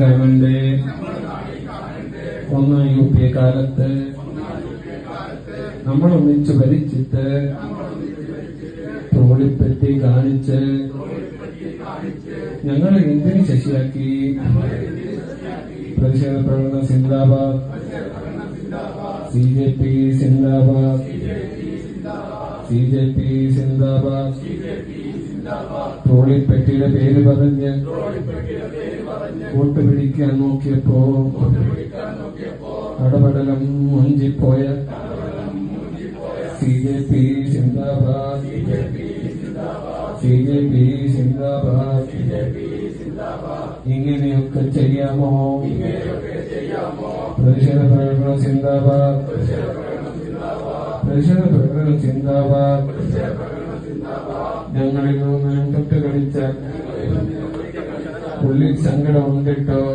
കാണണ്ടേ. ഒന്നാം UP കാലത്ത് നമ്മളൊന്നിച്ച് ഭരിച്ചിട്ട് ട്രോളിപ്പെട്ടി കാണിച്ച് ഞങ്ങളെ എന്തിന് ശശിയാക്കി. പ്രതിഷേധ പ്രകടനം സിന്ദാബാദ്, CJP സിന്ദാബാദ്, CJP സിന്ദാബാദ്. ട്രോളിപ്പെട്ടിയുടെ പേര് പറഞ്ഞ് വോട്ട് പിടിക്കാൻ നോക്കിയപ്പോ അടപടലം മുഞ്ചിപ്പോയ CJP സിന്ദാബാദ്, CJP സിന്ദാബാദ്. ഇങ്ങനെയൊക്കെ ചെയ്യാമോ? പ്രതിഷേധ പ്രകടനം സിന്ദാബാദ്, പ്രതിഷേധ പ്രകടനം സിന്ദാബാദ്. ഞങ്ങളിൽ നിന്നും തൊട്ട് കളിച്ച ഉള്ളിൽ സങ്കടമുണ്ടിട്ടോ.